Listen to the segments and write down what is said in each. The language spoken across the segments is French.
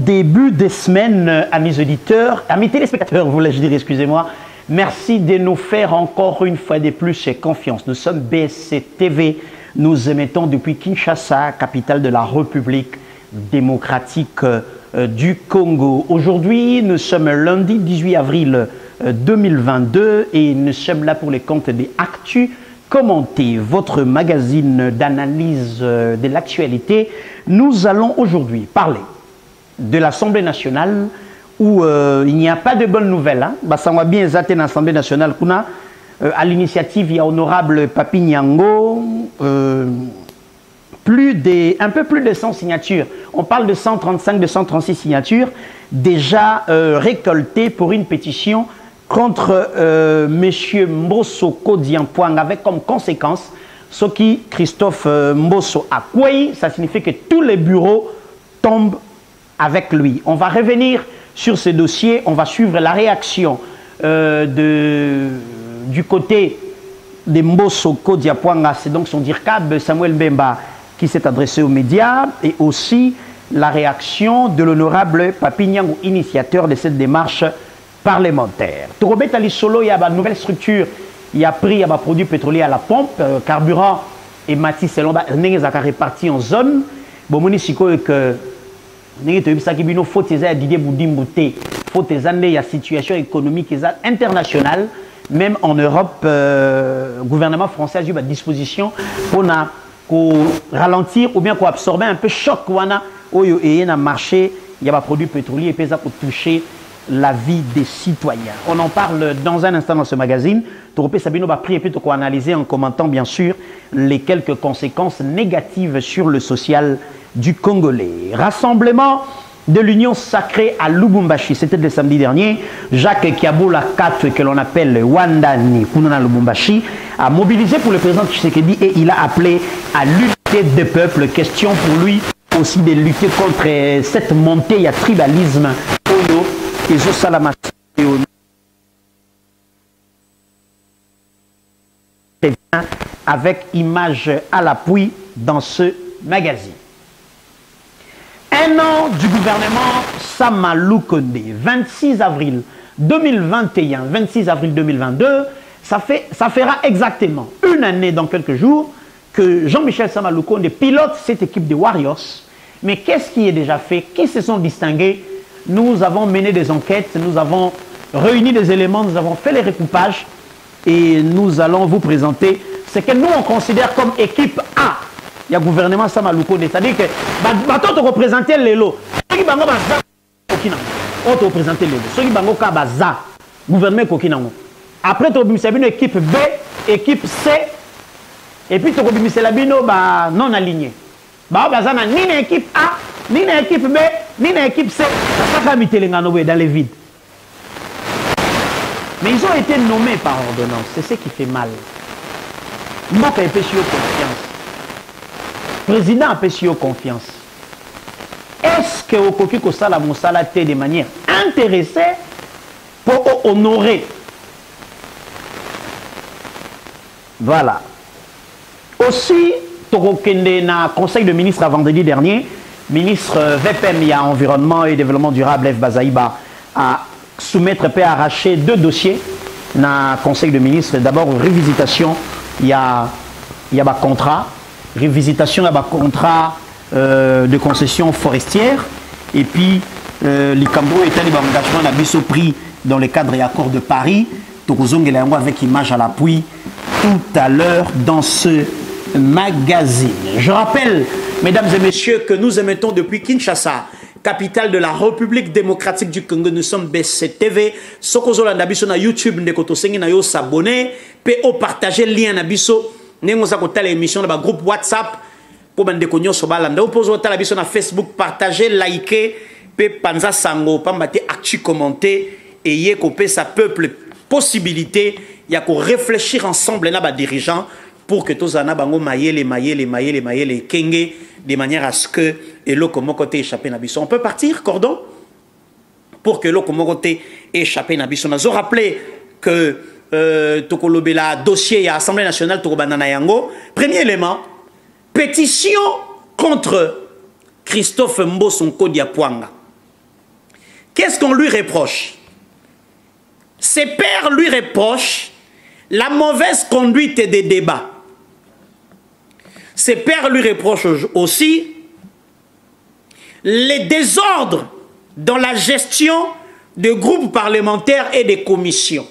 début de semaine, amis auditeurs, amis téléspectateurs, voulais-je dire, excusez-moi. Merci de nous faire encore une fois de plus confiance. Nous sommes BSC TV. Nous émettons depuis Kinshasa, capitale de la République démocratique du Congo. Aujourd'hui, nous sommes lundi 18 avril 2022 et nous sommes là pour les comptes des Actus Commentés, votre magazine d'analyse de l'actualité. Nous allons aujourd'hui parler de l'Assemblée nationale où il n'y a pas de bonnes nouvelles. Ça va bien exacter l'Assemblée nationale. À l'initiative, il y a honorable Papi Nyango, un peu plus de 100 signatures. On parle de 135, de 136 signatures déjà récoltées pour une pétition contre M. Mbosso Kodiampoang, avec comme conséquence ce qui Christophe Mbosso a Kwei, ça signifie que tous les bureaux tombent avec lui. On va revenir sur ce dossier, on va suivre la réaction du côté de Mbosso Kodiampoang, c'est donc son DIRCAB, Samuel Mbemba, qui s'est adressé aux médias, et aussi la réaction de l'honorable Papi Nyango, initiateur de cette démarche parlementaire. Torobet Ali Solo, il y a une nouvelle structure, il y a pris, il y a produits pétroliers à la pompe, carburant et matière selon les répartis en zone. Bon, mon isiko que il faut que Didier Boudimboute, faut que la situation économique internationale, même en Europe, le gouvernement français a eu à disposition pour ralentir ou bien pour absorber un peu choc où il y a un marché, il y a des produits pétroliers et pour toucher la vie des citoyens. On en parle dans un instant dans ce magazine. Toropé Sabino va prier plutôt qu'on analyser en commentant bien sûr les quelques conséquences négatives sur le social du Congolais. Rassemblement de l'Union sacrée à Lubumbashi, c'était le samedi dernier. Jacques Kiaboula 4, que l'on appelle Wandani Kunana Lubumbashi, a mobilisé pour le président Tshisekedi et il a appelé à lutter des peuples. Question pour lui aussi de lutter contre cette montée à tribalisme et avec image à l'appui dans ce magazine. Un an du gouvernement Samalou Kondé, 26 avril 2021, 26 avril 2022, ça fera exactement une année dans quelques jours que Jean-Michel Samalou Kondé pilote cette équipe de Warriors. Mais qu'est-ce qui est déjà fait? Qui se sont distingués? Nous avons mené des enquêtes, nous avons réuni des éléments, nous avons fait les recoupages et nous allons vous présenter ce que nous on considère comme équipe A. Il y a le gouvernement Samalou Kondé, c'est-à-dire que bateau te représenter l'élo. Ceux qui bango baza kokina, on te représenter l'élo. Ceux qui bango ka baza gouvernement kokina. Après tu représenter une équipe B, équipe C, et puis tu représenter la bino ba non aligné. Ba baza na ni équipe A, ni équipe B, ni équipe C. Ça pas mis dans les vides. Mais ils ont été nommés par ordonnance. C'est ce qui fait mal. Mboka a fait sur confiance. Président a fait sur confiance. Est-ce que au Koki Kosala Moussala té de manière intéressée pour honorer? Voilà. Aussi, Torokende na Conseil de ministres à vendredi dernier, ministre VPM, il y a Environnement et Développement Durable, F. Bazaïba, a soumettre et arracher deux dossiers dans le Conseil de ministres. D'abord, révisitation, il y a un contrat, révisitation, il y a un contrat de concession forestière, et puis l'Ikambo est un engagement à biso pris dans le cadre de l'accord de Paris, avec image à l'appui tout à l'heure dans ce magazine. Je rappelle, mesdames et messieurs, que nous émettons depuis Kinshasa, capitale de la République démocratique du Congo. Nous sommes BSC TV. Sokozo la nabiso na YouTube ndekoto sengi na yo s'abonner, pe o partager lien nabiso. Nengo sa kota l'émission na groupe WhatsApp pour bande ko nyoso balanda. Opozo ta nabiso na Facebook, partager, liker, pe panza sango, pambate actu commenter et yé ko pe sa peuple possibilité ya ko réfléchir ensemble na ba dirigeants pour que tous ana bango mayele kenge de manière à ce que et l'eau comme côté échappé nabiso. On peut partir cordon pour que l'eau comme côté échappé nabiso. Nous avons rappelé que tokolobela dossier à l'Assemblée nationale tokobandana yango. Premier élément, pétition contre Christophe Mbosso Kodiampoang. qu'est-ce qu'on lui reproche? Ses pairs lui reprochent la mauvaise conduite des débats. Ses pairs lui reprochent aussi les désordres dans la gestion de groupes parlementaires et des commissions.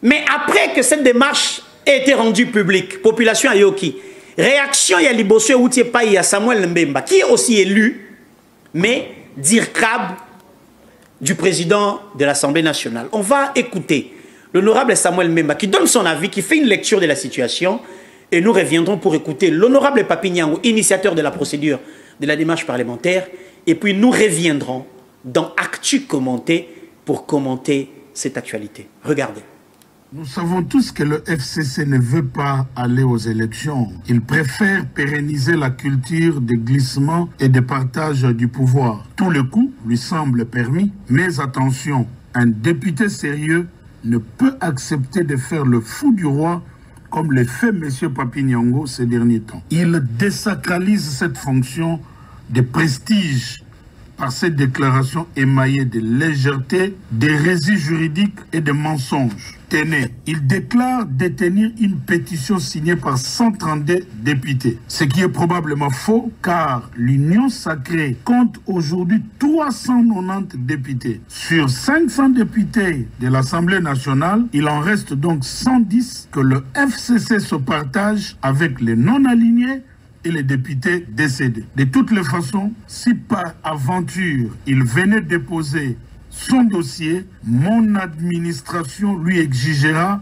Mais après que cette démarche ait été rendue publique, population Ayoki, réaction il y a Liboso Outiepa, il y a Samuel Mbemba, qui est aussi élu, mais d'IRCAB du président de l'Assemblée nationale. On va écouter l'honorable Samuel Mbemba qui donne son avis, qui fait une lecture de la situation, et nous reviendrons pour écouter l'honorable Papi Nyango, initiateur de la procédure de la démarche parlementaire, et puis nous reviendrons dans Actu Commenté pour commenter cette actualité. Regardez. Nous savons tous que le FCC ne veut pas aller aux élections. Il préfère pérenniser la culture de glissement et de partage du pouvoir. Tout le coup lui semble permis, mais attention, un député sérieux ne peut accepter de faire le fou du roi comme le fait M. Papi Nyango ces derniers temps. Il désacralise cette fonction de prestige par cette déclaration émaillée de légèreté, d'hérésie juridique et de mensonges. Tenez, il déclare détenir une pétition signée par 132 députés, ce qui est probablement faux car l'Union sacrée compte aujourd'hui 390 députés. Sur 500 députés de l'Assemblée nationale, il en reste donc 110 que le FCC se partage avec les non-alignés et les députés décédés. De toutes les façons, si par aventure il venait déposer son dossier, mon administration lui exigera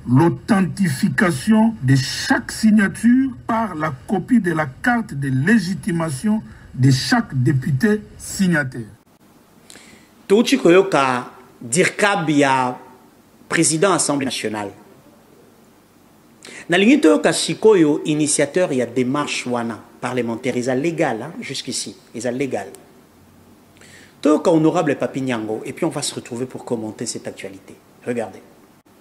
l'authentification de chaque signature par la copie de la carte de légitimation de chaque député signataire. Touchi koyoka DIRCAB ya président Assemblée nationale. Nalingi toyoka sikoyo initiateur ya démarche wana parlementaire, ils sont légal hein, jusqu'ici, ils sont légal. Toyoka honorable Papi Nyango, et puis on va se retrouver pour commenter cette actualité. Regardez.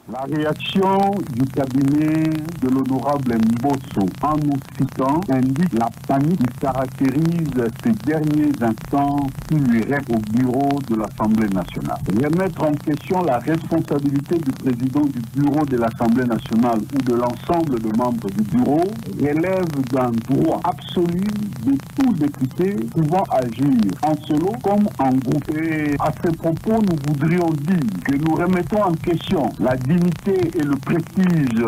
La réaction du cabinet de l'honorable Mbosso en nous citant indique la panique qui caractérise ces derniers instants qui lui reste au bureau de l'Assemblée nationale. Remettre en question la responsabilité du président du bureau de l'Assemblée nationale ou de l'ensemble des membres du bureau relève d'un droit absolu de tout député pouvant agir en solo comme en groupe. Et à ce propos, nous voudrions dire que nous remettons en question la dignité et le prestige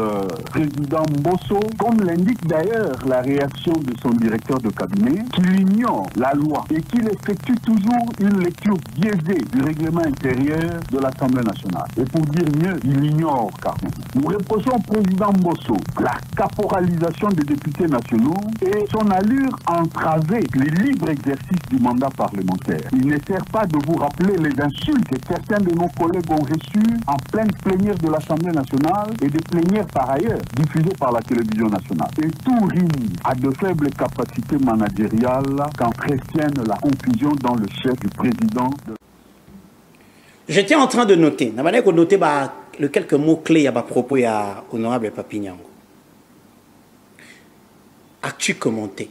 président Mbosso, comme l'indique d'ailleurs la réaction de son directeur de cabinet, qu'il ignore la loi et qu'il effectue toujours une lecture biaisée du règlement intérieur de l'Assemblée nationale. Et pour dire mieux, il ignore carrément. Nous reprochons au président Mbosso la caporalisation des députés nationaux et son allure entravée le libre exercice du mandat parlementaire. Il ne sert pas de vous rappeler les insultes que certains de nos collègues ont reçues en pleine plénière de l'Assemblée nationale et des plénières par ailleurs diffusées par la télévision nationale. Et tout rime à de faibles capacités managériales qu'entretiennent la confusion dans le chef du président. J'étais en train de noter, le quelques mots-clés à propos à honorable Papi Nyango. Actu commenté.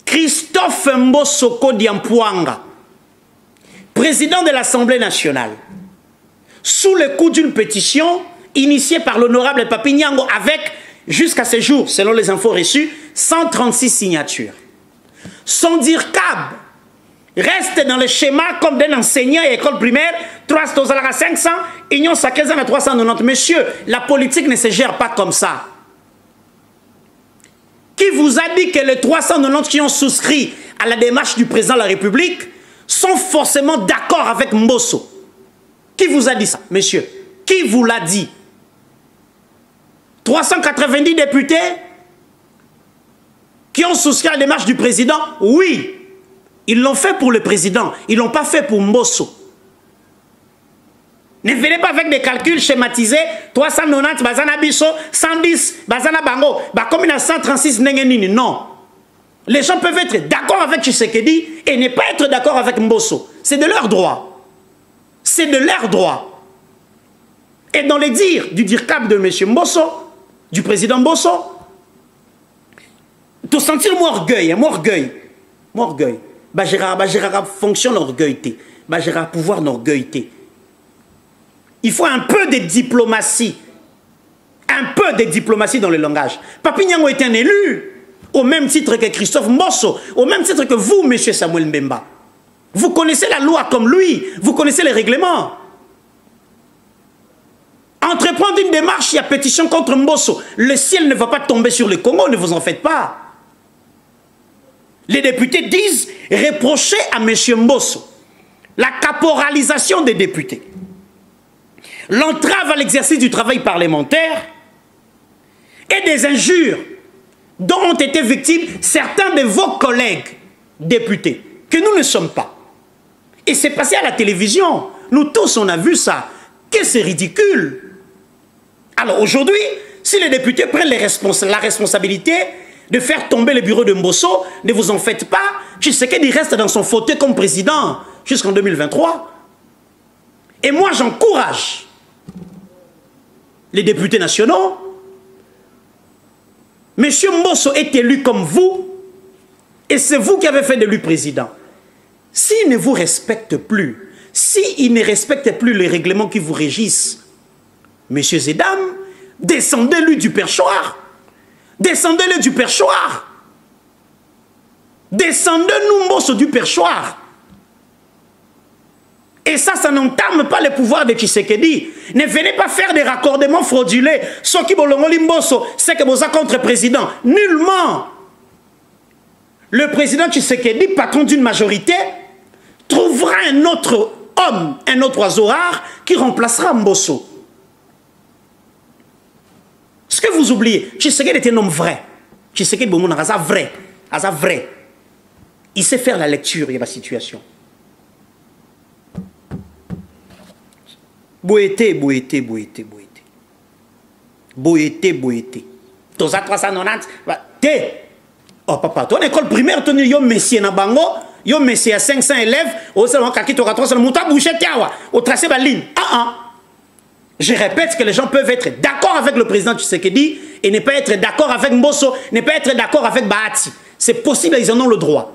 Christophe Mbosoko Diampuanga, président de l'Assemblée nationale, sous le coup d'une pétition initiée par l'honorable Papi Nyango avec, jusqu'à ce jour, selon les infos reçues, 136 signatures. Son DIRCAB reste dans le schéma comme d'un enseignant à école primaire, 500, Union sacrée à 390. Monsieur, la politique ne se gère pas comme ça. Qui vous a dit que les 390 qui ont souscrit à la démarche du président de la République sont forcément d'accord avec Mbosso? Qui vous a dit ça, monsieur? Qui vous l'a dit? 390 députés qui ont souscrit à la démarche du président? Oui, ils l'ont fait pour le président, ils ne l'ont pas fait pour Mbosso. Ne venez pas avec des calculs schématisés, 390, Bazana Bisso, 110, Bazana Bango, comme il y a 136, non. Les gens peuvent être d'accord avec Tshisekedi et ne pas être d'accord avec Mbosso. C'est de leur droit. C'est de leur droit. Et dans les dires du DIRCAB de M. Mbosso, du président Mbosso, tout sentir mon orgueil, mon orgueil. fonction d'orgueilleté, pouvoir d'orgueilleté. Il faut un peu de diplomatie. Un peu de diplomatie dans le langage. Papi Nyango est un élu, au même titre que Christophe Mbosso, au même titre que vous, monsieur Samuel Mbemba. Vous connaissez la loi comme lui, vous connaissez les règlements. Entreprendre une démarche, il y a pétition contre Mbosso. Le ciel ne va pas tomber sur le Congo, ne vous en faites pas. Les députés disent reprocher à M. Mbosso la caporalisation des députés, l'entrave à l'exercice du travail parlementaire et des injures dont ont été victimes certains de vos collègues députés, que nous ne sommes pas. Et c'est passé à la télévision. Nous tous, on a vu ça. Que c'est ridicule. Alors aujourd'hui, si les députés prennent la responsabilité de faire tomber le bureau de Mbosso, ne vous en faites pas. Tshisekedi reste dans son fauteuil comme président jusqu'en 2023. Et moi, j'encourage les députés nationaux. Monsieur Mbosso est élu comme vous, et c'est vous qui avez fait de lui président. S'il ne vous respecte plus, s'il ne respecte plus les règlements qui vous régissent, messieurs et dames, descendez-lui du perchoir. Descendez-le du perchoir. Descendez-nous Mbosso du perchoir. Et ça n'entame pas le pouvoir de Tshisekedi. Ne venez pas faire des raccordements frauduleux. Ceux qui bolongoli Mbosso, c'est que vous êtes contre-président. Nullement. Le président Tshisekedi, patron d'une majorité, trouvera un autre homme, un autre oiseau rare qui remplacera Mbosso. Ce que vous oubliez, Tshisekedi est un homme vrai. Tshisekedi est vrai. Il sait faire la lecture de la situation. Boété. Toza 390. Té. Oh papa, ton école primaire, ton yo messie na bango, yo messie à 500 élèves, au salon kaki to 300 mouta bouché tiawa, au tracé ba ligne. Je répète que les gens peuvent être d'accord avec le président Tshisekedi et ne pas être d'accord avec Mbosso, ne pas être d'accord avec Bahati. C'est possible, ils en ont le droit.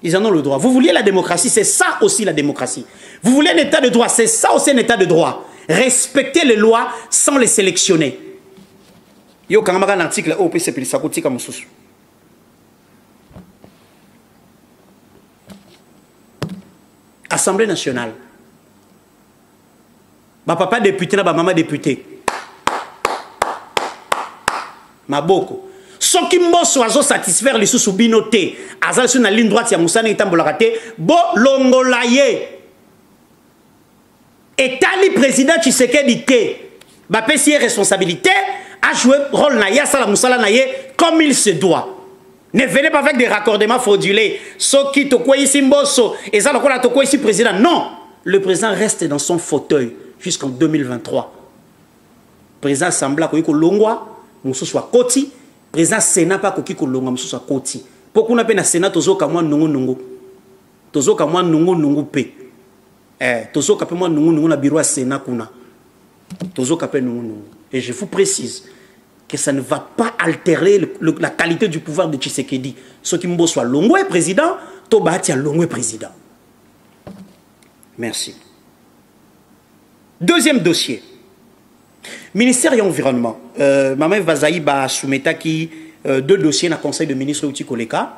Ils en ont le droit. Vous vouliez la démocratie, c'est ça aussi la démocratie. Vous voulez un état de droit, c'est ça aussi un état de droit. Respecter les lois sans les sélectionner. Yo quand un article au PCP ça coûte comme sous. Assemblée nationale. Ma papa député na ba maman député. Ma boko. Ce qui Mbosso azo satisfaire les sous binoté, azal sur la ligne droite ya Moussane itambola te, bo longolaye. Et tali président Tshisekedi te, ba pesi responsabilité a joué rôle na ya sala Moussala na ye comme il se doit. Ne venez pas avec des raccordements frauduleux. Ce qui te quoi ici Mbosso et ça le quoi ici président. Non, le président reste dans son fauteuil jusqu'en 2023. Président Assemblée ko longwa, Mousso soit koti. Président Sénat pas koki kolonga mususu akoti. Pourquoi on appelle na Sénat tozoka mwa nungu. Tozoka mwa nungu pe. Tozoka pe mwa nungu na bureau à Sénat kuna. Tozoka pe nungu. Et je vous précise que ça ne va pas altérer la qualité du pouvoir de Tshisekedi. Ce qui Mbosso soit Longwe président, Tobati a Longwe président. Merci. Deuxième dossier. Ministère et environnement. Maman Vazaïba soumeta qui deux dossiers dans le conseil de ministre Outi Koleka.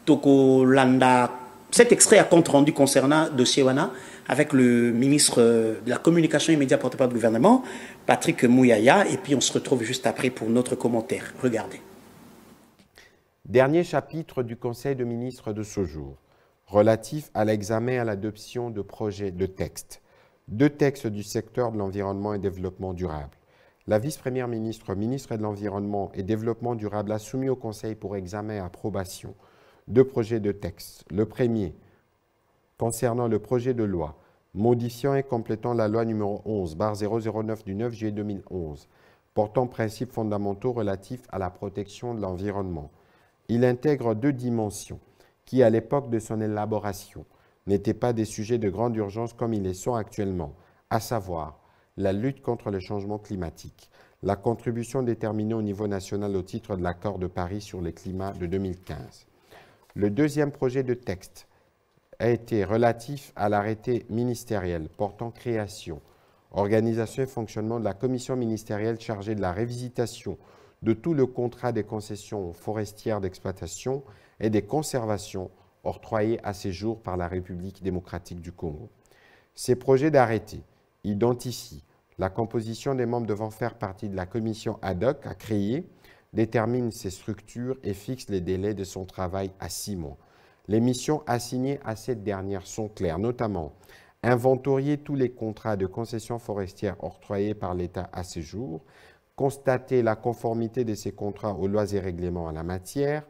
Toko Landa. Cet extrait a compte rendu concernant dossier Wana avec le ministre de la communication immédiat porte-parole du gouvernement, Patrick Mouyaya. Et puis on se retrouve juste après pour notre commentaire. Regardez. Dernier chapitre du conseil de ministres de ce jour, relatif à l'examen et à l'adoption de projets de textes. Deux textes du secteur de l'environnement et développement durable. La vice-première ministre, ministre de l'Environnement et Développement durable, a soumis au Conseil pour examen et approbation deux projets de texte. Le premier, concernant le projet de loi modifiant et complétant la loi numéro 11/009 du 9 juillet 2011, portant principes fondamentaux relatifs à la protection de l'environnement. Il intègre deux dimensions qui, à l'époque de son élaboration, n'étaient pas des sujets de grande urgence comme ils les sont actuellement, à savoir la lutte contre le changement climatique, la contribution déterminée au niveau national au titre de l'accord de Paris sur le climat de 2015. Le deuxième projet de texte a été relatif à l'arrêté ministériel portant création, organisation et fonctionnement de la commission ministérielle chargée de la révisitation de tout le contrat des concessions forestières d'exploitation et des conservations octroyées à ces jours par la République démocratique du Congo. Ces projets d'arrêté identifient la composition des membres devant faire partie de la commission ad hoc à créer, déterminent ses structures et fixent les délais de son travail à 6 mois. Les missions assignées à cette dernière sont claires, notamment inventorier tous les contrats de concession forestière octroyés par l'État à ce jour, constater la conformité de ces contrats aux lois et règlements en la matière,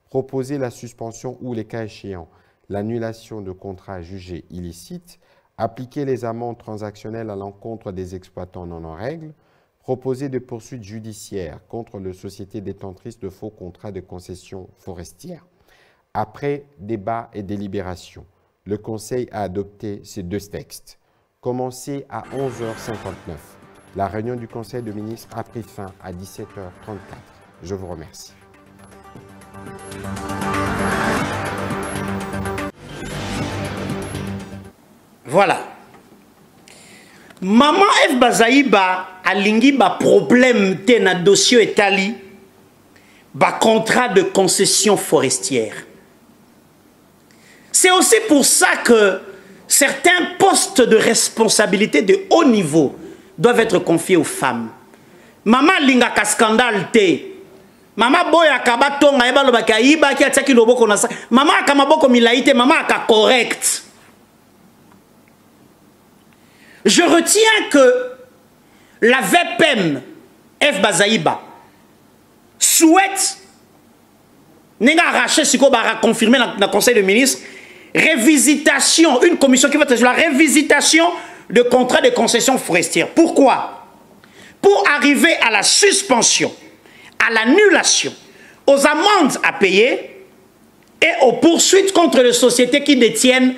proposer la suspension ou, les cas échéants, l'annulation de contrats jugés illicites, appliquer les amendes transactionnelles à l'encontre des exploitants non en règle, proposer des poursuites judiciaires contre les sociétés détentrices de faux contrats de concession forestière. Après débat et délibération, le Conseil a adopté ces 2 textes. Commencé à 11h59, la réunion du Conseil de ministres a pris fin à 17h34. Je vous remercie. Voilà. Maman F. Bazaïba a lingi ba problème te na dossier etali ba contrat de concession forestière. C'est aussi pour ça que certains postes de responsabilité de haut niveau doivent être confiés aux femmes. Maman linga ka scandale te. Maman boya kaba tonga eba lobaka iba ki ataki loboko na sa. Maman ka maboko milaite, maman ka correct. Je retiens que la VPM F. Bazaïba souhaite, n'est pas arraché, si on va confirmer dans le Conseil des ministres, révisitation, une commission qui va être sur la révisitation de contrats de concession forestière. Pourquoi? Pour arriver à la suspension, à l'annulation, aux amendes à payer et aux poursuites contre les sociétés qui détiennent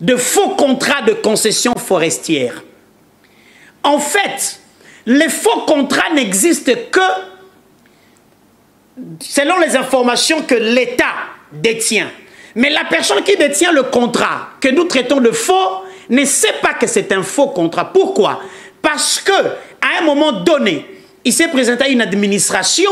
de faux contrats de concession forestière. En fait, les faux contrats n'existent que selon les informations que l'État détient. Mais la personne qui détient le contrat que nous traitons de faux ne sait pas que c'est un faux contrat. Pourquoi? Parce que à un moment donné, il s'est présenté à une administration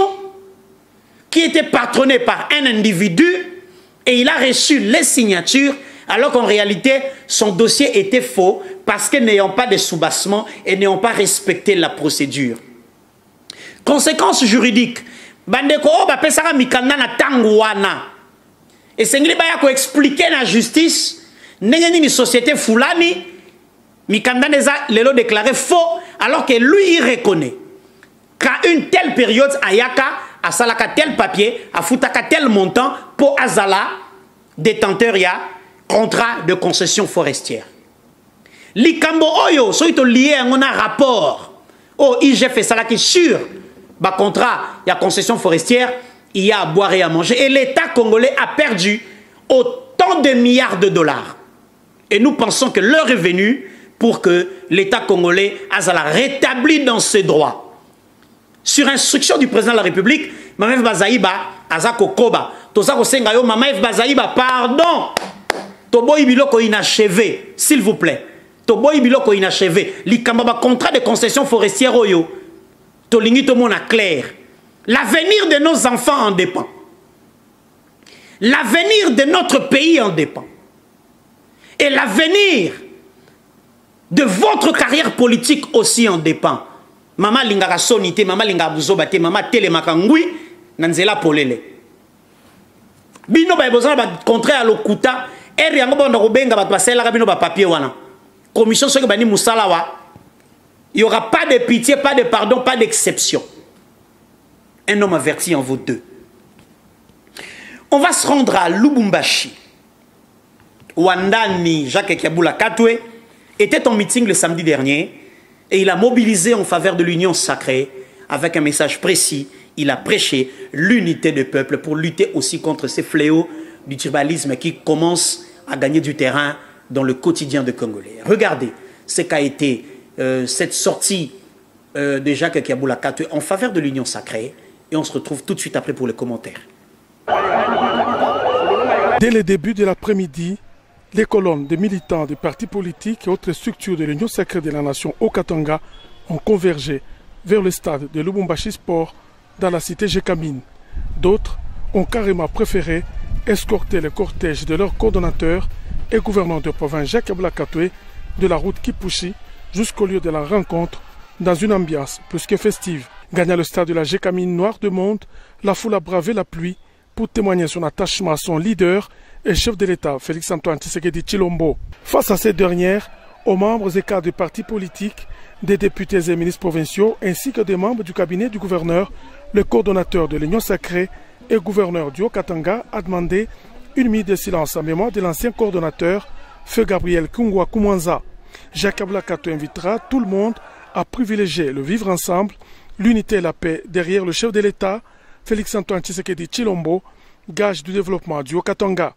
qui était patronnée par un individu et il a reçu les signatures alors qu'en réalité, son dossier était faux parce que n'ayant pas de soubassement et n'ayant pas respecté la procédure. Conséquences juridiques. Bandeko ba pesara mikanda na tangwana. Et c'est ngili ba ya ko expliquer la justice ndenge ni société fulani mikanda neza lelo déclaré faux alors que lui il reconnaît qu'à une telle période ayaka a salaka tel papier a futaka tel montant pour azala détenteur ya contrat de concession forestière. Likambo oyo so ito lié à un rapport au IG fait ça là qui sur ba contrat il y a concession forestière, il y a à boire et à manger et l'État congolais a perdu autant de milliards de dollars. Et nous pensons que l'heure est venue pour que l'État congolais a rétabli dans ses droits. Sur instruction du président de la République, Maman F. Bazaïba azako koba, tozako senga yo Maman F. Bazaïba pardon. Toboy biloko inachevé, s'il vous plaît. Toboy biloko inachevé. Likamba contrat de concession forestière oyo. Tolingi to mona clair. L'avenir de nos enfants en dépend. L'avenir de notre pays en dépend. Et l'avenir de votre carrière politique aussi en dépend. Maman lingara sonité, maman lingara buzobate, maman télémakangui, nanzela polele. Bino ba besoin ba contrat à l'okuta. Il n'y a pas de papier. Commission sur le Moussalawa. Il n'y aura pas de pitié, pas de pardon, pas d'exception. Un homme averti en vaut 2. On va se rendre à Lubumbashi. Wandani Jacques Kiabula Katwe était en meeting le samedi dernier et il a mobilisé en faveur de l'union sacrée avec un message précis. Il a prêché l'unité du peuple pour lutter aussi contre ces fléaux du tribalisme qui commence à gagner du terrain dans le quotidien de Congolais. Regardez ce qu'a été cette sortie de Jacques Kiabula Katwe en faveur de l'union sacrée et on se retrouve tout de suite après pour les commentaires. Dès le début de l'après-midi, les colonnes de militants des partis politiques et autres structures de l'Union sacrée de la nation au Katanga ont convergé vers le stade de Lubumbashi Sport dans la cité Gécamine. D'autres ont carrément préféré escorter le cortège de leur coordonnateur et gouverneur de province Jacques Kabula Katwe de la route Kipushi jusqu'au lieu de la rencontre dans une ambiance plus que festive. Gagnant le stade de la Gécamine noire de monde, la foule a bravé la pluie pour témoigner son attachement à son leader et chef de l'État, Félix-Antoine Tshisekedi Tshilombo. Face à cette dernière, aux membres et cadres des partis politiques, des députés et ministres provinciaux, ainsi que des membres du cabinet du gouverneur, le coordonnateur de l'Union sacrée et gouverneur du Haut-Katanga a demandé une minute de silence en mémoire de l'ancien coordonnateur, Feu Gabriel Kungwa Kumwanza. Jacques Kabula Katwe invitera tout le monde à privilégier le vivre ensemble, l'unité et la paix derrière le chef de l'État, Félix-Antoine Tshisekedi Tshilombo, gage du développement du Haut-Katanga.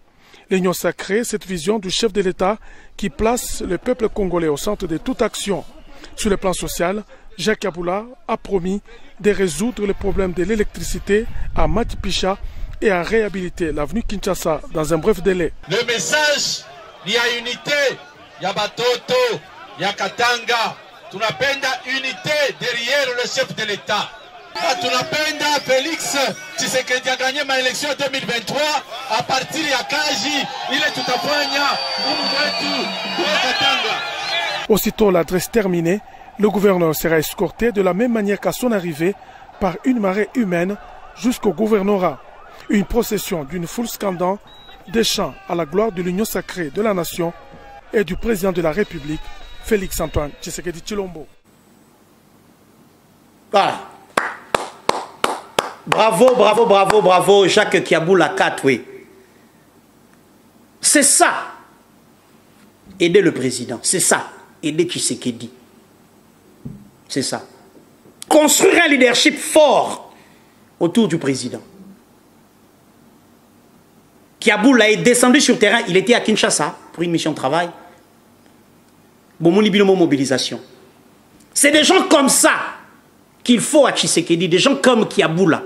L'Union sacrée, cette vision du chef de l'État qui place le peuple congolais au centre de toute action. Sur le plan social, Jacques Kabula a promis de résoudre le problème de l'électricité à Matipicha et à réhabiliter l'avenue Kinshasa dans un bref délai. Le message, il y a unité, il y a Batoto, il y a Katanga. Tunapenda unité derrière le chef de l'État. Tunapenda Félix Tshisekedi a gagné ma élection 2023 à partir ya Kaji, il est tout à Katanga. Aussitôt l'adresse terminée, le gouverneur sera escorté de la même manière qu'à son arrivée par une marée humaine jusqu'au gouvernorat. Une procession d'une foule scandant des chants à la gloire de l'Union sacrée de la nation et du président de la République, Félix-Antoine Tshisekedi Tshilombo. Voilà. Bravo, bravo, bravo, bravo, Jacques Kabula Katwe. C'est ça, aider le président. C'est ça, aider Tshisekedi. C'est ça. Construire un leadership fort autour du président. Kabula est descendu sur le terrain. Il était à Kinshasa pour une mission de travail. Mobilisation. C'est des gens comme ça qu'il faut à Tshisekedi, des gens comme Kabula.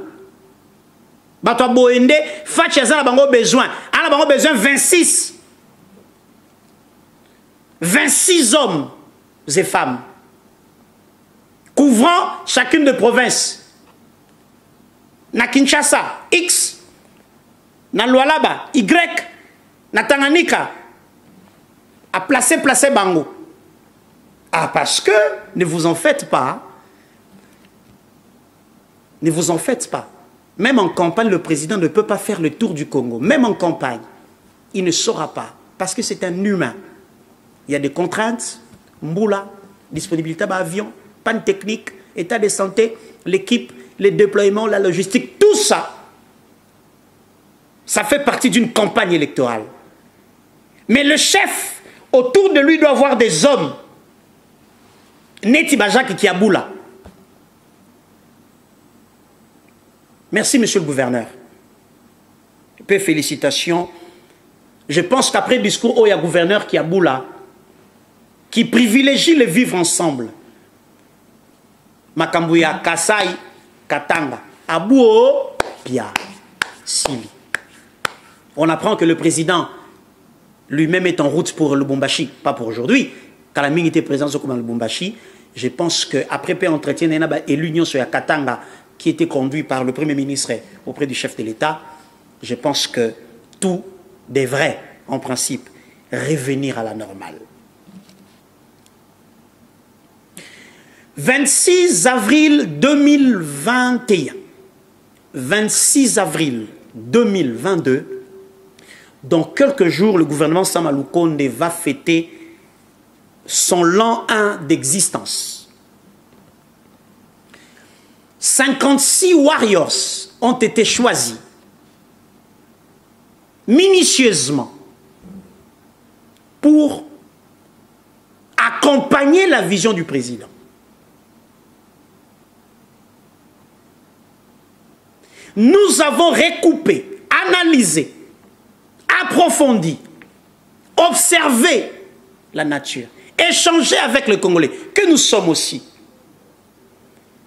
Bato Boende, Fachiaza a besoin. A besoin 26 hommes et femmes couvrant chacune des provinces. Na Kinshasa, X, na Lualaba, Y, na Tanganyika, à placer Bango. Ah, parce que, ne vous en faites pas. Ne vous en faites pas. Même en campagne, le président ne peut pas faire le tour du Congo. Même en campagne, il ne saura pas. Parce que c'est un humain. Il y a des contraintes, mboula, disponibilité d'avion, panne technique, état de santé, l'équipe, les déploiements, la logistique, tout ça, ça fait partie d'une campagne électorale. Mais le chef, autour de lui, doit avoir des hommes. Neti Bajak Kabula. Merci, monsieur le gouverneur. Peu félicitations. Je pense qu'après le discours, il y a le gouverneur Kabula qui privilégie le vivre ensemble. Makambuya, Kasai, Katanga, Abouo, Pia, Sili. On apprend que le président lui-même est en route pour Lubumbashi, pas pour aujourd'hui. Quand la mine était présente sur Lubumbashi, je pense qu'après peu entretien et l'union sur Katanga, qui était conduit par le Premier ministre auprès du chef de l'État, je pense que tout devrait, en principe, revenir à la normale. 26 avril 2021, 26 avril 2022, dans quelques jours, le gouvernement Sama Lukonde va fêter son l'an 1 d'existence. 56 warriors ont été choisis minutieusement pour accompagner la vision du président. Nous avons recoupé, analysé, approfondi, observé la nature, échangé avec les Congolais, que nous sommes aussi,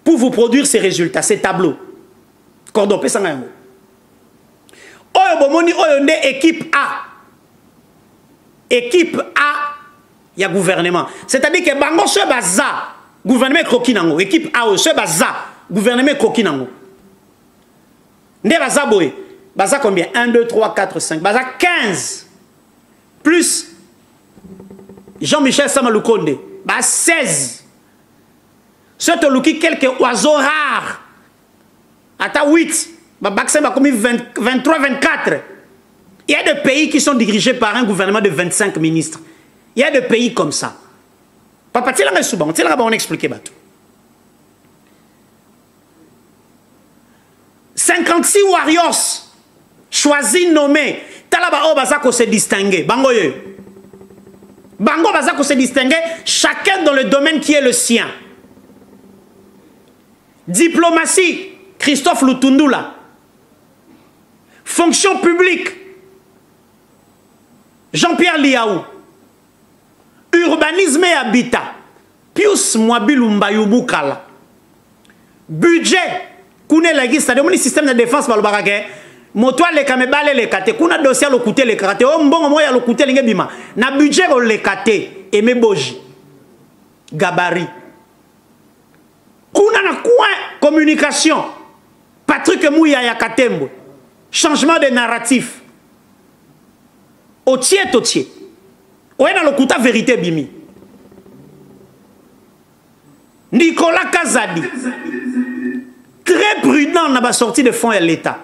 pour vous produire ces résultats, ces tableaux. Oyo bomoni oyo nde équipe A. Équipe A, il y a gouvernement. C'est-à-dire que bango se baza, gouvernement kroki nango. Équipe A se baza, gouvernement kroki nango. Nde baza boye. Baza combien? 1, 2, 3, 4, 5. Baza 15. Plus Jean-Michel Samalukonde. Baza 16. Ce toluki quelques oiseaux rares. Ata 8. Baza commis 23, 24. Il y a des pays qui sont dirigés par un gouvernement de 25 ministres. Il y a des pays comme ça. Papa, tu l'as souvent, tu l'as expliqué. 56 warriors choisis, nommés. Talaba Obazako se distinguer. Bango ye. Bango Bazako se distinguer, chacun dans le domaine qui est le sien. Diplomatie, Christophe Lutundula. Fonction publique, Jean-Pierre Liaou. Urbanisme et habitat, Pius Mwabilumba Yubukala. Budget, Kune Lagis, c'est-à-dire le système de défense par le baragé. Motoa le kamebale le kate, kuna dossier le coûté le kate, oh mbongo moya le coûté le bima. Na budget le kate, Aimé Boji, Gabarit. Kuna na coin communication, Patrick Mouya Yakatembo. Changement de narratif. Otier. On est dans le coup de vérité, Bimi. Nicolas Kazadi, très prudent dans la sortie de fonds à l'État.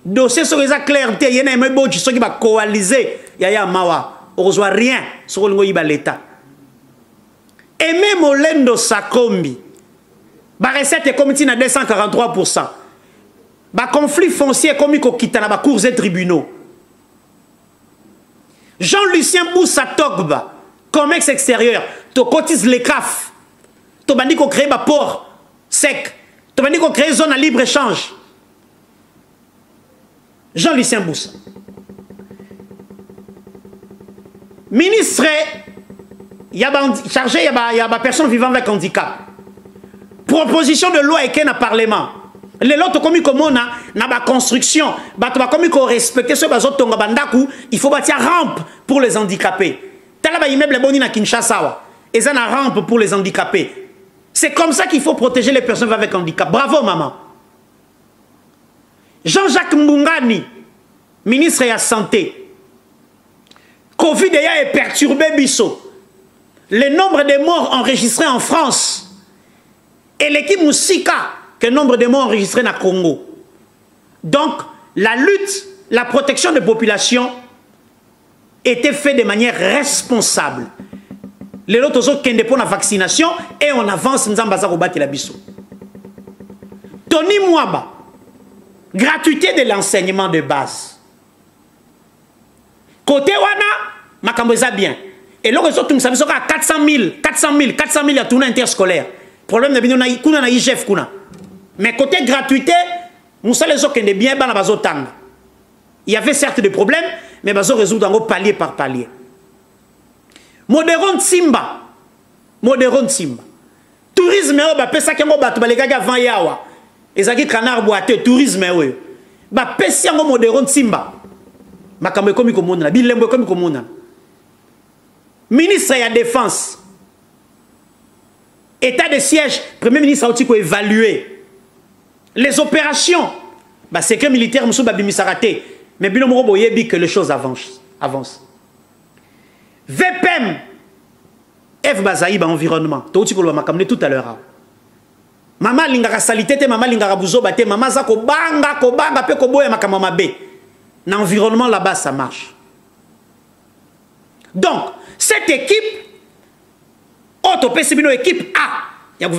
Dossier sur les clarté, il y a un peu de qui va coaliser. Il y a Mawa, on ne reçoit rien sur l'État. Et même Olendo Sakombi, la recette est comme à 243%. Le conflit foncier comme il quitte dans les cours et tribunaux. Jean-Lucien Boussa Togba, commerce extérieur, tu cotises les CAF, tu as dit qu'on crée un port sec, tu as dit qu'on crée une zone à libre-échange. Jean-Lucien Boussa. Ministre, il y a chargé, il y a personne vivant avec handicap. Proposition de loi et un parlement. Les lots comme on a la construction, comme on respecte ce il faut bâtir rampe pour les handicapés. Talaba immeuble boni na Kinshasa, et ça na rampe pour les handicapés. C'est comme ça qu'il faut protéger les personnes avec handicap. Bravo maman. Jean-Jacques Mbungani, ministre de la Santé. Covid est perturbé biso. Le nombre de morts enregistrés en France et l'équipe Moussika, que le nombre de morts enregistrés dans le Congo. Donc, la lutte, la protection des populations était faite de manière responsable. Les autres qui ont la vaccination et on avance dans la biso. Tony Mwaba, gratuité de l'enseignement de base. Côté Wana, Makamboza bien. Et le réseau, tout ça, 400 000 à tourner interscolaire. Problème de na IGF kuna. Mais côté gratuité, nous savons les autres qui sont bien dans la base. Il y avait certes des problèmes, mais ils ont résolu palier par palier. Modéron Simba. Tourisme, ça qui est les gars avant Yawa. Et ça qui est canard boiteux, tourisme, bah, pessiango modéron Simba. Makambe comme komona, bilembo comme komona. Ministre de la Défense. État de siège, Premier ministre a aussi évalué les opérations. Bah, c'est que militaire, monsieur Babimisarate. Mais bien que les choses avancent. VPM, F Bazaïba environnement. Tout à l'heure. Maman lingara salité, maman lingara bouzo bate, maman zako banga pe koboya makamama be. Dans l'environnement là-bas, ça marche. Donc, cette équipe, autopécibino équipe A, il y a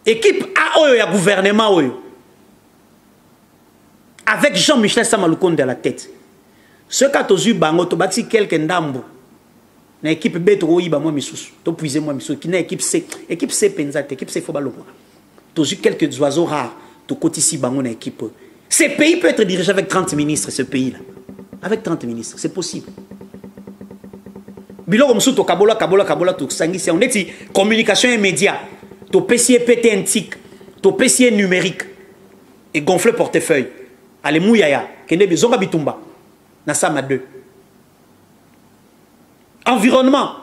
équipe A, il y a gouvernement, avec Jean-Michel Samalukonde à la tête. Ce cas tozu bango to bati quelques ndambo. Na équipe B to yiba moi misusu. To puiser moi misusu qui na équipe C. Équipe C penzate, équipe C faut baloko. Tozu quelques oiseaux rares to kotisi bango na équipe. Ce pays peut être dirigé avec 30 ministres ce pays là. Avec 30 ministres, c'est possible. Biloko msusu to kabola to sangisi on dit communication et médias. To PC PT antique, to PC numérique. et gonfler portefeuille. Allez mouyaya, kende bezonga bitumba. Na sama 2. Environnement,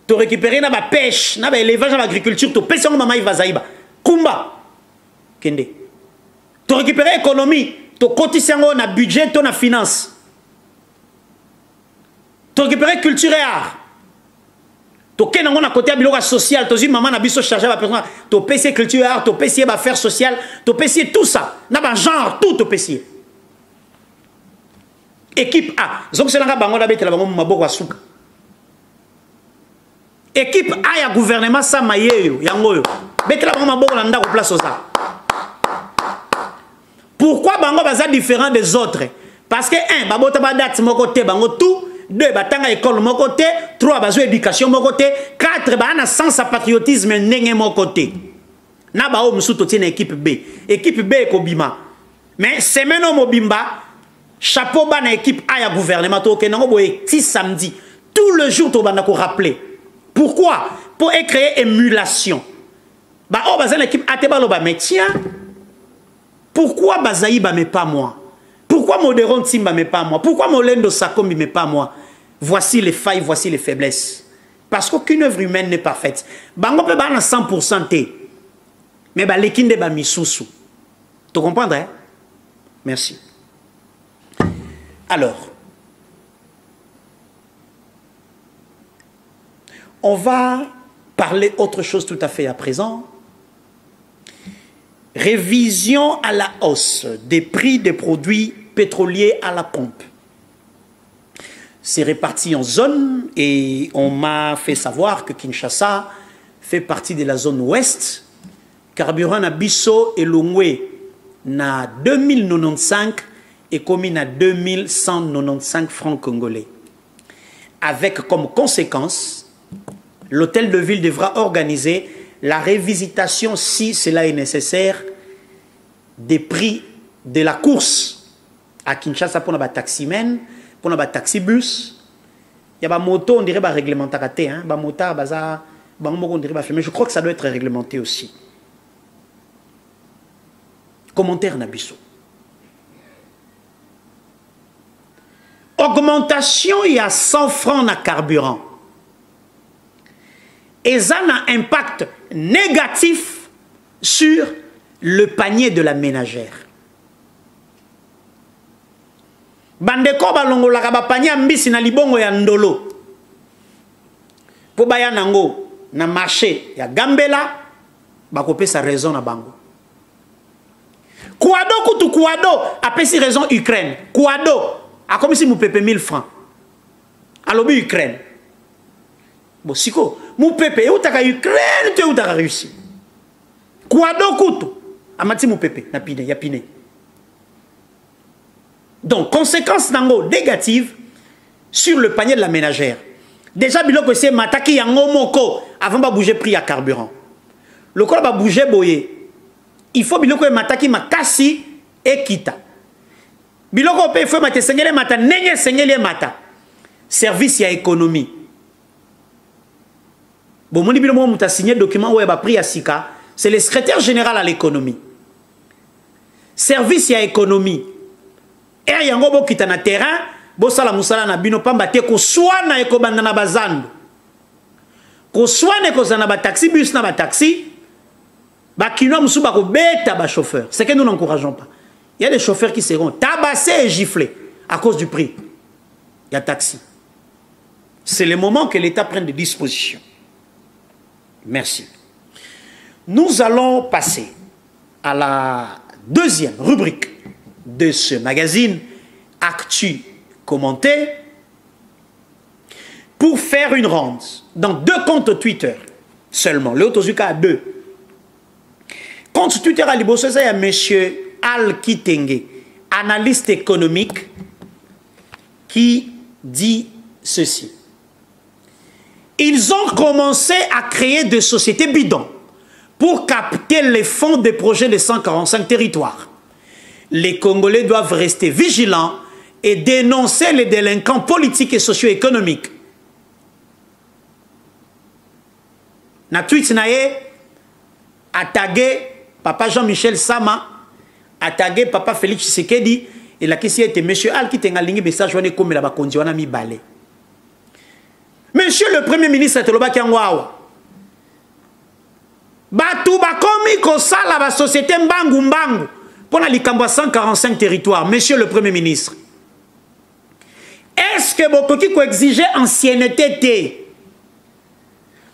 tu récupérer na ba pêche, na ba élevage, na ba agriculture, tu pèse en maman Ivazaïba. Kumba, kende. Tu récupérer économie, tu cotises na budget, tu na finance. Tu récupérer culture et art. Tu ken na côté biloga social, tu dis maman na biso charger ba personne, tu pèse culture et art, tu pèse ba affaires sociales, tu pèse tout ça. Na ba genre tout tu pèse. Équipe A, donc c'est là bango d'abord la bango maboko asuka. Équipe A ya gouvernement sa mayeyo yango yo. Bete la bango maboko na ndako place ça. Pourquoi bango baza différent des autres? Parce que 1 babota ba date mon côté bango tout, 2 batanga école mon côté, 3 bazo éducation mon côté, 4 ba na sens à patriotisme ndenge mon côté. Na ba o musuto tiene équipe B. Équipe B ko bima. Mais semaine mobimba chapeau bas na équipe A ya gouvernement to kenango boye 6 samedi tout le jour to banda ko rappeler. Pourquoi? Pour créer émulation. Bah oh bazan l'équipe A te balo ba mais tiens. Pourquoi Bazaïba mais pas moi? Pourquoi Modéron Timba mais pas moi? Pourquoi Molendo Sakombi mais pas moi? Voici les failles, voici les faiblesses. Parce qu'aucune œuvre humaine n'est parfaite. Bango peut ba na 100% té. Mais ba lekinde ba misusu. Tu comprends hein? Merci. Alors, on va parler autre chose tout à fait à présent. Révision à la hausse des prix des produits pétroliers à la pompe. C'est réparti en zones et on m'a fait savoir que Kinshasa fait partie de la zone ouest. Carburant na biso et Longwe na 2095 et commune à 2195 francs congolais. Avec comme conséquence, l'hôtel de ville devra organiser la révisitation, si cela est nécessaire, des prix de la course à Kinshasa pour les taximens, pour les taxibus. Il y a des motos, on dirait réglementé, hein? Des motos, on dirait mais je crois que ça doit être réglementé aussi. Commentaire Nabiso. Augmentation, il y a 100 francs na carburant. Et ça a un impact négatif sur le panier de la ménagère. Bandeko balongolaka ba panier mbisi na libongo ya ndolo. Po baya nango na marché ya Gambela bakope sa raison na bango. Kouado kutu Kouado apesi raison Ukraine. Kouado a comme si vous payez 1000 francs. Alors, Ukraine. Bon, siko, vous payez où t'as Ukraine, tu es où t'as Russie. Quoi donc, amati vous payez, na pine, ya pine. Donc, conséquence négative sur le panier de la ménagère. Déjà, biloko c'est mataki yango moko avant de bouger prix à carburant. Le corps va bouger boyer. Il faut biloko mataki makasi et kita. Biloko pe faut mate sengele mata nenge sengele mata. Service ya économie. Bon moni bilo mo muta signer document où ba prix à sika, c'est le secrétaire général à l'économie. Service ya économie. Et yango bo kita na terrain, bo sala musala na bino pamba te ko swana e ko banda na bazando. Ko swana ko zana ba taxi bus na ba taxi. Ba kino musu ba ko beta ba chauffeur. C'est que nous n'encourageons pas. Il y a des chauffeurs qui seront tabassés et giflés à cause du prix. Il y a taxi. C'est le moment que l'État prenne des dispositions. Merci. Nous allons passer à la deuxième rubrique de ce magazine, Actu commenté, pour faire une ronde dans 2 comptes Twitter seulement. Le Otozuka a 2. Compte Twitter à Liboso, il y a monsieur Al Kitenge, analyste économique, qui dit ceci. Ils ont commencé à créer des sociétés bidons pour capter les fonds des projets de 145 territoires. Les Congolais doivent rester vigilants et dénoncer les délinquants politiques et socio-économiques. Na tweet nae a tagué Papa Jean-Michel Sama, tagué papa Félix Tshisekedi et la question était monsieur Al qui tenga lingi message wana comme la bakonzi wana mi balé. Monsieur le Premier ministre Teloba Kiangwawa. Batou bakomi kosala ba société mbangu mbangu pour la likambo 145 territoires. Monsieur le Premier ministre. Est-ce que Bokoki ko exiger ancienneté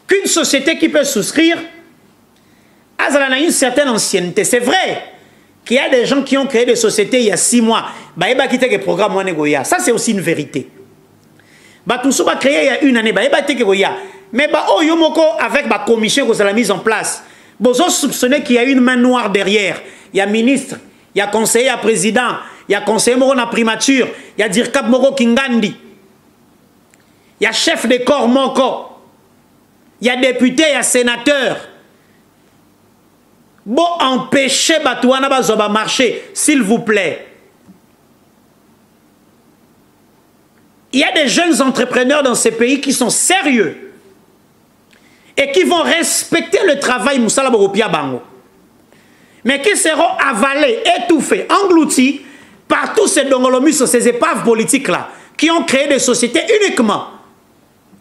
qu'une société qui peut souscrire a une certaine ancienneté? C'est vrai qu'il y a des gens qui ont créé des sociétés il y a 6 mois. Ça, c'est aussi une vérité. Tout ça va créer il y a 1 année. Mais avec la commission que vous avez mise en place, vous avez soupçonné qu'il y a une main noire derrière. Il y a ministre, il y a conseiller, il y a président, il y a conseiller Moro na primature, il y a Dirkap Moro Kingandi, il y a chef de corps Moko, il y a député, il y a sénateur. Bon, empêcher Batouana Bazoba marcher, s'il vous plaît. Il y a des jeunes entrepreneurs dans ces pays qui sont sérieux et qui vont respecter le travail Moussala Boropia Bango, mais qui seront avalés, étouffés, engloutis par tous ces dongolomus, ces épaves politiques-là, qui ont créé des sociétés uniquement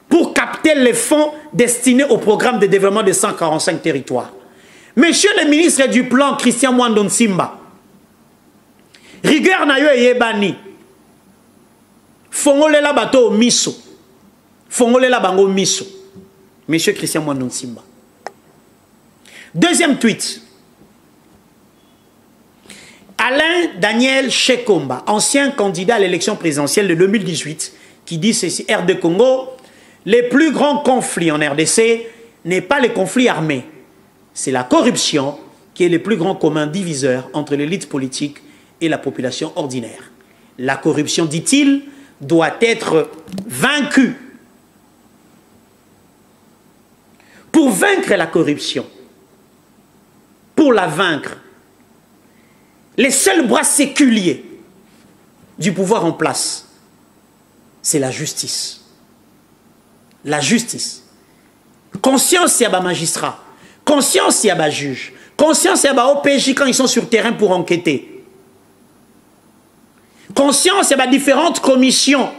pour capter les fonds destinés au programme de développement de 145 territoires. Monsieur le ministre du plan, Christian Mwando Nsimba, rigueur na yo yebani, fongole la bato miso, fongole la bango miso, monsieur Christian Mwando Nsimba. Deuxième tweet. Alain Daniel Shekomba, ancien candidat à l'élection présidentielle de 2018, qui dit ceci: RD Congo, les plus grands conflits en RDC n'est pas les conflits armés, c'est la corruption qui est le plus grand commun diviseur entre l'élite politique et la population ordinaire. La corruption, dit-il, doit être vaincue. Pour vaincre la corruption, pour la vaincre, les seuls bras séculiers du pouvoir en place, c'est la justice. La justice. Conscience, il y a des magistrats. Conscience, il y a des juges. Conscience, il y a des OPJ quand ils sont sur terrain pour enquêter. Conscience, il y a différentes commissions.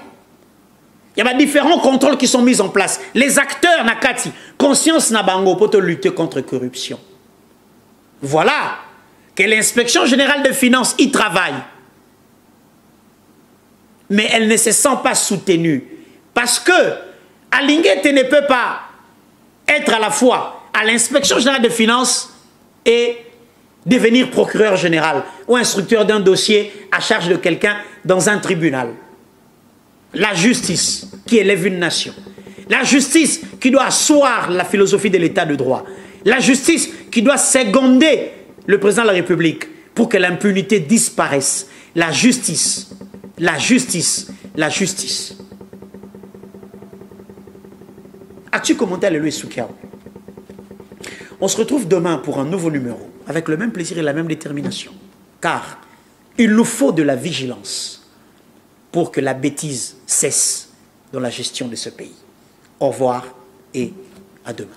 Il y a différents contrôles qui sont mis en place. Les acteurs, Nakati, conscience, Nabango, pour lutter contre la corruption. Voilà que l'inspection générale des finances y travaille. Mais elle ne se sent pas soutenue. Parce que Alinguete ne peut pas être à la fois à l'inspection générale des finances et devenir procureur général ou instructeur d'un dossier à charge de quelqu'un dans un tribunal. La justice qui élève une nation. La justice qui doit asseoir la philosophie de l'état de droit. La justice qui doit seconder le président de la République pour que l'impunité disparaisse. La justice, la justice, la justice. As-tu commenté à Louis Soukiao? On se retrouve demain pour un nouveau numéro, avec le même plaisir et la même détermination. Car il nous faut de la vigilance pour que la bêtise cesse dans la gestion de ce pays. Au revoir et à demain.